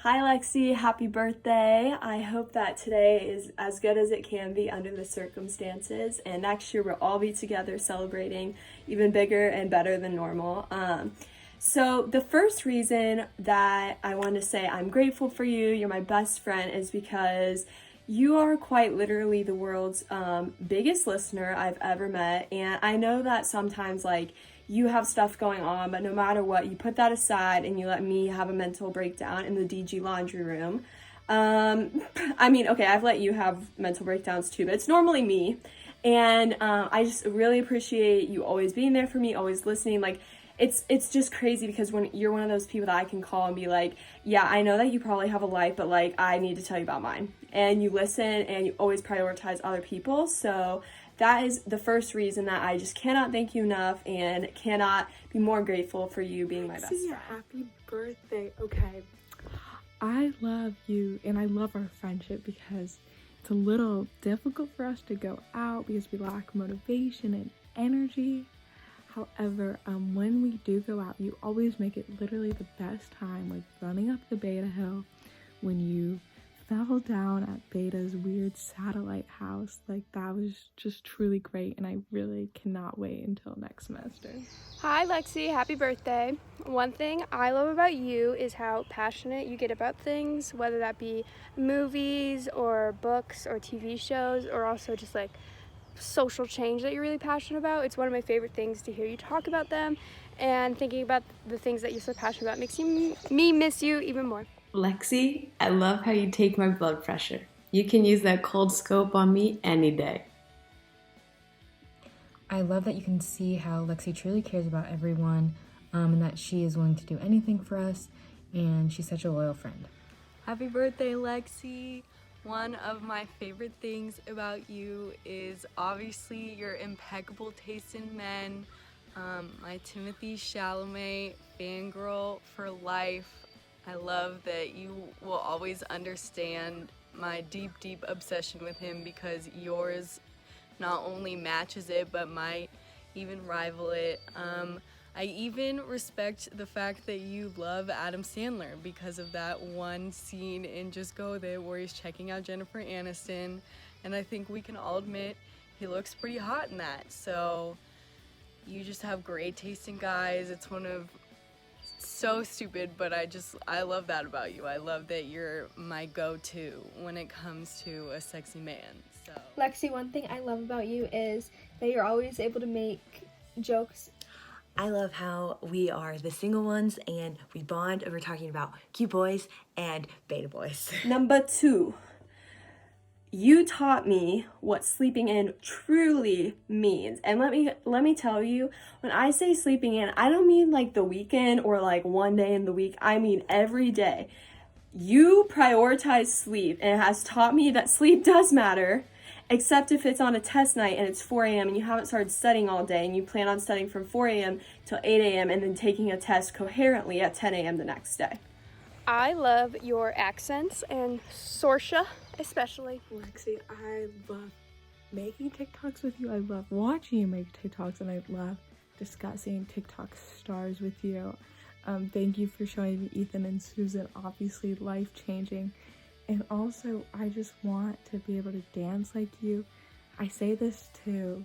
Hi Lexi, happy birthday. I hope that today is as good as it can be under the circumstances, and next year we'll all be together celebrating even bigger and better than normal. So the first reason that I want to say I'm grateful for you, you're my best friend, is because you are quite literally the world's biggest listener I've ever met, and I know that sometimes you have stuff going on, but no matter what, you put that aside and you let me have a mental breakdown in the DG laundry room. Okay, I've let you have mental breakdowns too, but it's normally me. And I just really appreciate you always being there for me, always listening. It's just crazy because when you're one of those people that I can call and be like, yeah, I know that you probably have a life, but I need to tell you about mine. And you listen and you always prioritize other people. So that is the first reason that I just cannot thank you enough and cannot be more grateful for you being my best friend. Happy birthday. Okay. I love you and I love our friendship because it's a little difficult for us to go out because we lack motivation and energy. However, when we do go out, you always make it literally the best time, like running up the Beta Hill when you fell down at Beta's weird satellite house. That was just truly great, and I really cannot wait until next semester. Hi Lexi, happy birthday. One thing I love about you is how passionate you get about things, whether that be movies or books or TV shows, or also just social change that you're really passionate about. It's one of my favorite things to hear you talk about them, and thinking about the things that you're so passionate about makes me miss you even more. Lexi, I love how you take my blood pressure. You can use that cold scope on me any day. I love that you can see how Lexi truly cares about everyone, and that she is willing to do anything for us, and she's such a loyal friend. Happy birthday, Lexi! One of my favorite things about you is obviously your impeccable taste in men, my Timothy Chalamet fangirl for life. I love that you will always understand my deep, deep obsession with him because yours not only matches it, but might even rival it. I even respect the fact that you love Adam Sandler because of that one scene in Just Go With It where he's checking out Jennifer Aniston, and I think we can all admit he looks pretty hot in that. So you just have great taste in guys. It's so stupid, but I love that about you. I love that you're my go-to when it comes to a sexy man. So Lexi, one thing I love about you is that you're always able to make jokes. I love how we are the single ones and we bond over talking about cute boys and beta boys. Number 2, you taught me what sleeping in truly means. And let me tell you, when I say sleeping in, I don't mean the weekend or one day in the week. I mean every day. You prioritize sleep, and it has taught me that sleep does matter, except if it's on a test night and it's 4 a.m. and you haven't started studying all day and you plan on studying from 4 a.m. till 8 a.m. and then taking a test coherently at 10 a.m. the next day. I love your accents, and Sorsha especially. Lexi, I love making TikToks with you. I love watching you make TikToks, and I love discussing TikTok stars with you. Thank you for showing me Ethan and Susan, obviously life-changing. And also, I just want to be able to dance like you. I say this to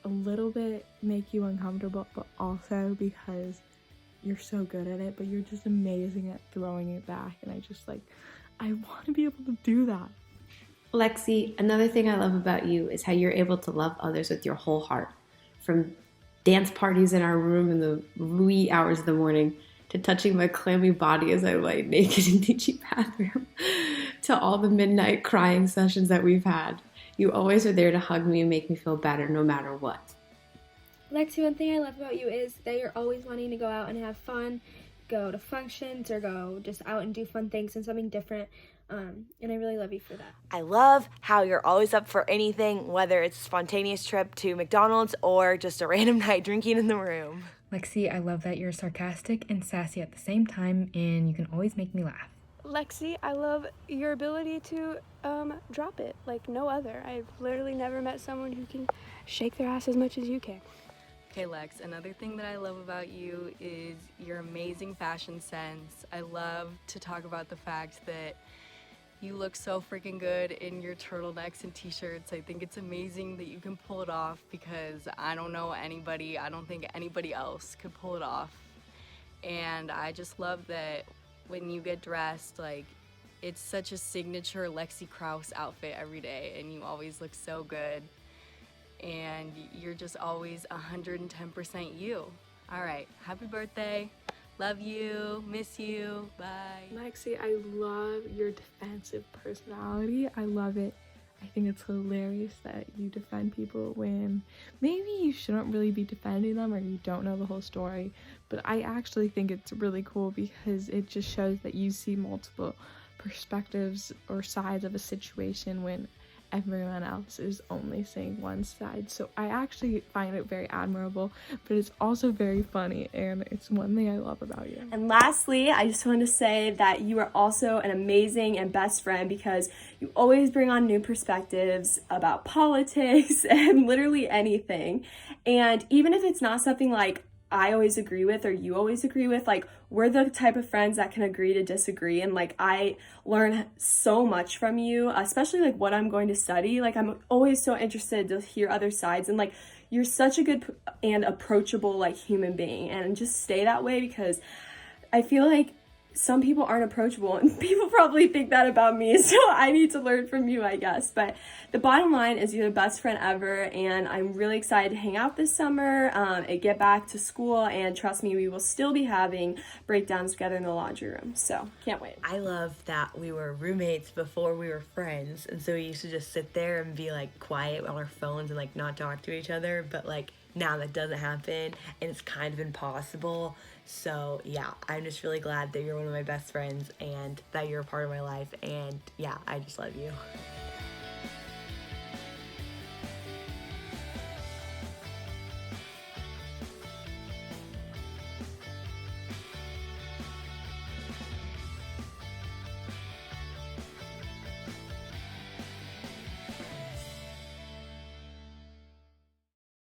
a little bit make you uncomfortable, but also because you're so good at it, but you're just amazing at throwing it back. And I want to be able to do that. Lexi, another thing I love about you is how you're able to love others with your whole heart. From dance parties in our room in the wee hours of the morning, to touching my clammy body as I lay naked in the cheap bathroom, to all the midnight crying sessions that we've had. You always are there to hug me and make me feel better no matter what. Lexi, one thing I love about you is that you're always wanting to go out and have fun, go to functions, or go just out and do fun things and something different. And I really love you for that. I love how you're always up for anything, whether it's a spontaneous trip to McDonald's or just a random night drinking in the room. Lexi, I love that you're sarcastic and sassy at the same time, and you can always make me laugh. Lexi, I love your ability to drop it like no other. I've literally never met someone who can shake their ass as much as you can. Okay, Lex, another thing that I love about you is your amazing fashion sense. I love to talk about the fact that you look so freaking good in your turtlenecks and t-shirts. I think it's amazing that you can pull it off because I don't think anybody else could pull it off. And I just love that when you get dressed, like, it's such a signature Lexi Krause outfit every day, and you always look so good. And you're just always 110% you. All right, happy birthday. Love you, miss you, bye. Lexi, I love your defensive personality. I love it. I think it's hilarious that you defend people when maybe you shouldn't really be defending them or you don't know the whole story. But I actually think it's really cool because it just shows that you see multiple perspectives or sides of a situation when everyone else is only seeing one side. So I actually find it very admirable, but it's also very funny, and it's one thing I love about you. And lastly, I just want to say that you are also an amazing and best friend because you always bring on new perspectives about politics and literally anything. And even if it's not something like I always agree with or you always agree with, like, we're the type of friends that can agree to disagree. And like, I learn so much from you, especially like what I'm going to study. Like, I'm always so interested to hear other sides, and like, you're such a good and approachable like human being, and just stay that way because I feel like some people aren't approachable, and people probably think that about me, so I need to learn from you, I guess. But the bottom line is you're the best friend ever, and I'm really excited to hang out this summer and get back to school, and trust me, we will still be having breakdowns together in the laundry room, so can't wait. I love that we were roommates before we were friends, and so we used to just sit there and be like quiet on our phones and like not talk to each other, but like now that doesn't happen and it's kind of impossible. So yeah, I'm just really glad that you're one of my best friends and that you're a part of my life, and yeah, I just love you.